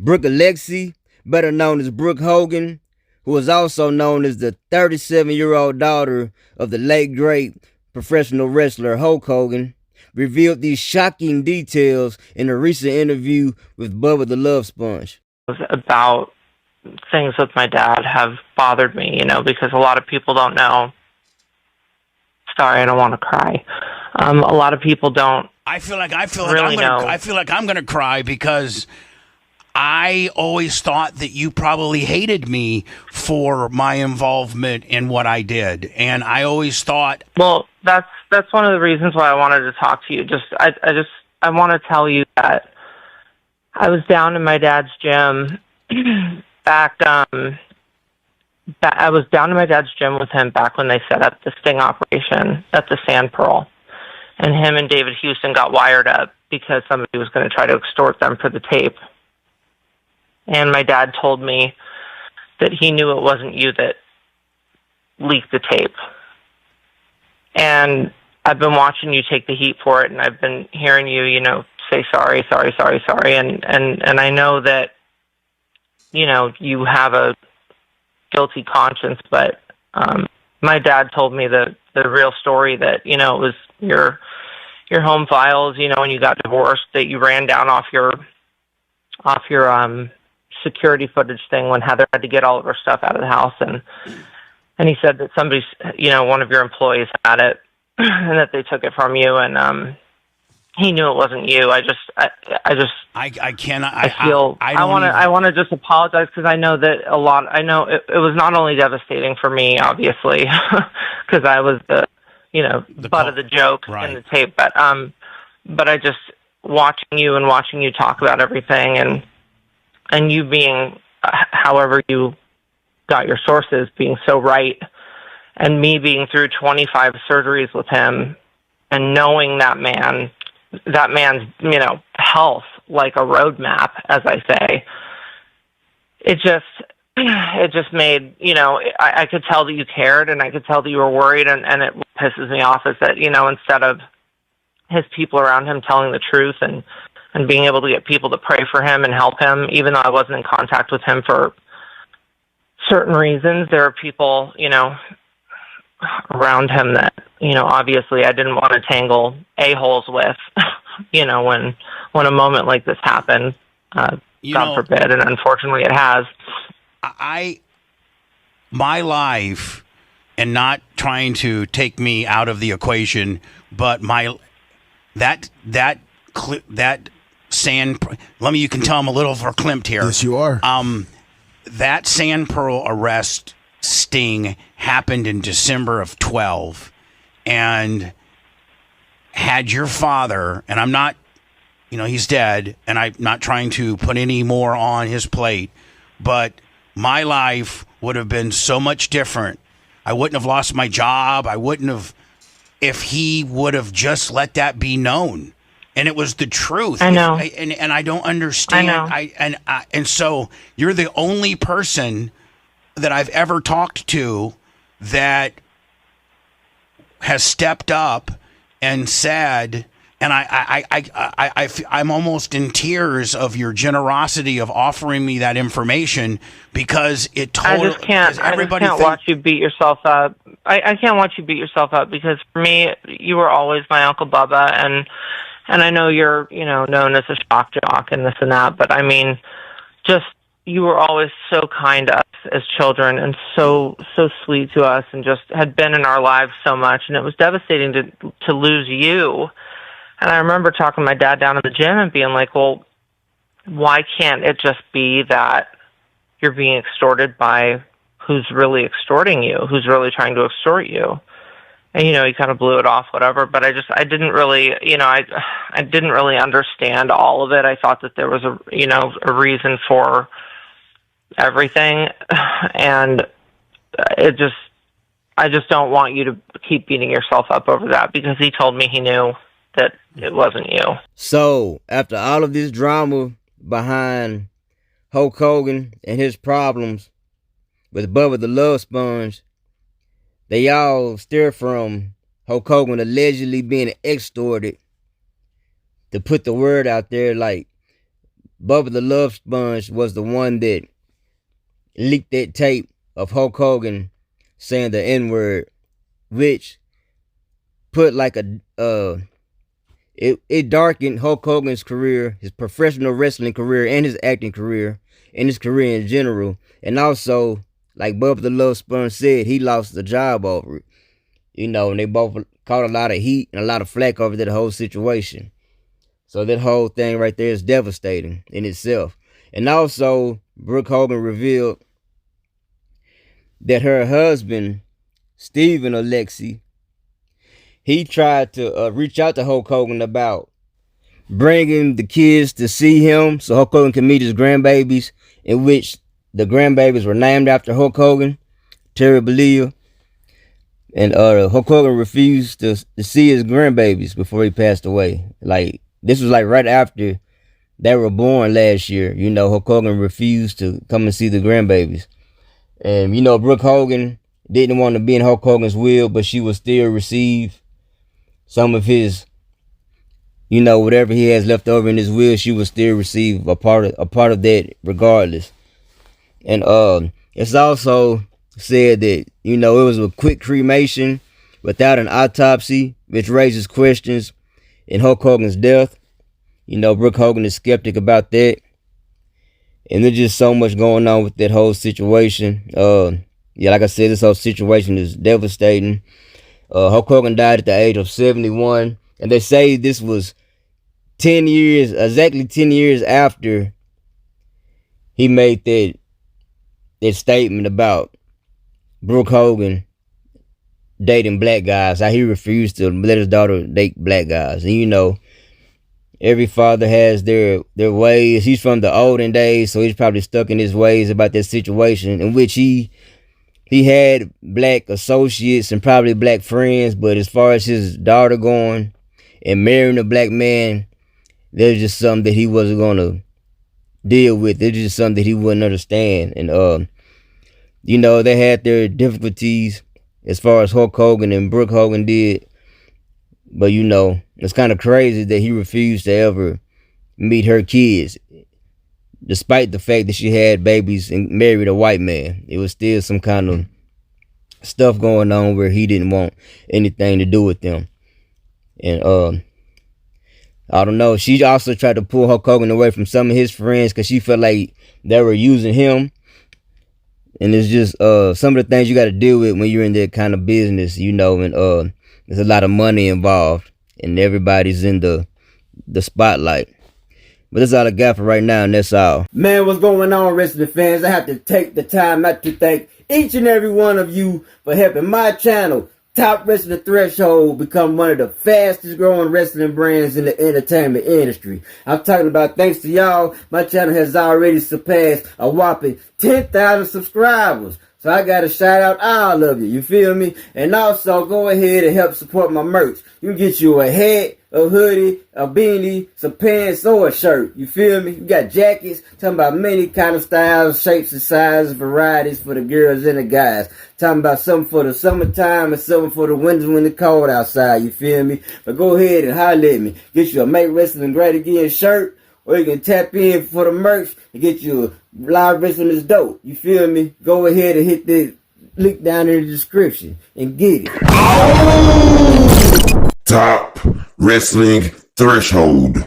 Brooke Alexi, better known as Brooke Hogan, who is also known as the 37-year-old daughter of the late great professional wrestler Hulk Hogan, revealed these shocking details in a recent interview with Bubba the Love Sponge. About things with my dad have bothered me, because a lot of people don't know. Sorry, I don't want to cry. A lot of people don't. I feel like I'm going to cry because I always thought that you probably hated me for my involvement in what I did, and I always thought. Well, that's one of the reasons why I wanted to talk to you. I want to tell you that I was down in my dad's gym I was down in my dad's gym with him back when they set up the sting operation at the Sand Pearl, and him and David Houston got wired up because somebody was going to try to extort them for the tape. And my dad told me that he knew it wasn't you that leaked the tape. And I've been watching you take the heat for it, and I've been hearing you, say sorry. And I know that, you have a guilty conscience, but my dad told me the real story that, it was your home files, when you got divorced, that you ran down off your security footage thing when Heather had to get all of her stuff out of the house, and he said that somebody's, one of your employees had it and that they took it from you, and he knew it wasn't you. I want to just apologize because I know that I know it was not only devastating for me, obviously, because I was the butt of the joke in the tape, but I just watching you talk about everything and you being, however you got your sources, being so right, and me being through 25 surgeries with him and knowing that man's, health like a roadmap, as I say, it just made, I could tell that you cared, and I could tell that you were worried, and it pisses me off is that, instead of his people around him telling the truth and being able to get people to pray for him and help him, even though I wasn't in contact with him for certain reasons, there are people, around him that, obviously I didn't want to tangle a-holes with, when a moment like this happened, God forbid, and unfortunately it has. My life, and not trying to take me out of the equation, but that sand, you can tell I'm a little verklempt here. Yes, you are. That Sand Pearl arrest sting happened in December of 12, and had your father, and I'm not, he's dead, and I'm not trying to put any more on his plate, but my life would have been so much different. I wouldn't have lost my job. I wouldn't have, if he would have just let that be known. And it was the truth. I know. And I don't understand. I know. And so you're the only person that I've ever talked to that has stepped up and said, and I'm almost in tears of your generosity of offering me that information, because it totally. I just can't watch you beat yourself up. I can't watch you beat yourself up, because for me, you were always my Uncle Bubba, and I know you're known as a shock jock and this and that, but I mean, just you were always so kind to us as children, and so sweet to us, and just had been in our lives so much, and it was devastating to lose you. And I remember talking to my dad down in the gym and being like, well, why can't it just be that you're being extorted by who's really extorting you, who's really trying to extort you? And, he kind of blew it off, whatever. But I didn't really, I didn't really understand all of it. I thought that there was a reason for everything. And I just don't want you to keep beating yourself up over that, because he told me he knew that it wasn't you. So, after all of this drama behind Hulk Hogan and his problems with Bubba the Love Sponge, they all steer from Hulk Hogan allegedly being extorted to put the word out there like Bubba the Love Sponge was the one that leaked that tape of Hulk Hogan saying the N-word, which put like it darkened Hulk Hogan's career, his professional wrestling career, and his acting career, and his career in general. And also, like Bubba the Love Sponge said, he lost the job over it. You know, and they both caught a lot of heat and a lot of flack over that whole situation. So that whole thing right there is devastating in itself. And also, Brooke Hogan revealed that her husband, Steven Alexi, he tried to reach out to Hulk Hogan about bringing the kids to see him so Hulk Hogan can meet his grandbabies, in which the grandbabies were named after Hulk Hogan, Terry Bollea. And Hulk Hogan refused to see his grandbabies before he passed away. Like, this was like right after they were born last year. You know, Hulk Hogan refused to come and see the grandbabies. And, you know, Brooke Hogan didn't want to be in Hulk Hogan's will, but she would still receive some of his, you know, whatever he has left over in his will, she would still receive a part of that regardless. And it's also said that, you know, it was a quick cremation without an autopsy, which raises questions in Hulk Hogan's death. You know, Brooke Hogan is skeptic about that. And there's just so much going on with that whole situation. Yeah, like I said, this whole situation is devastating. Hulk Hogan died at the age of 71. And they say this was 10 years, exactly 10 years after he made that statement about Brooke Hogan dating black guys, how he refused to let his daughter date black guys. And, you know, every father has their ways. He's from the olden days, so he's probably stuck in his ways about that situation, in which he had black associates and probably black friends, but as far as his daughter going and marrying a black man, there's just something that he wasn't going to deal with. It's just something that he wouldn't understand. And you know, they had their difficulties as far as Hulk Hogan and Brooke Hogan did. But, you know, it's kind of crazy that he refused to ever meet her kids, despite the fact that she had babies and married a white man. It was still some kind of stuff going on where he didn't want anything to do with them. And I don't know. She also tried to pull Hulk Hogan away from some of his friends because she felt like they were using him. And it's just some of the things you got to deal with when you're in that kind of business, you know, and there's a lot of money involved and everybody's in the spotlight. But that's all I got for right now, and that's all. Man, what's going on, wrestling fans? I have to take the time out to thank each and every one of you for helping my channel, Top Wrestling Threshold, become one of the fastest growing wrestling brands in the entertainment industry. I'm talking about, thanks to y'all, my channel has already surpassed a whopping 10,000 subscribers. So I gotta shout out all of you feel me? And also go ahead and help support my merch. You can get you a hat, a hoodie, a beanie, some pants, or a shirt. You feel me? You got jackets, talking about many kind of styles, shapes and sizes, varieties for the girls and the guys. Talking about something for the summertime and something for the winter when it's cold outside. You feel me? But go ahead and holler at me. Get you a Make Wrestling Great Again shirt. Or you can tap in for the merch and get you a Live Wrestling is Dope. You feel me? Go ahead and hit the link down in the description and get it. Top Wrestling Threshold.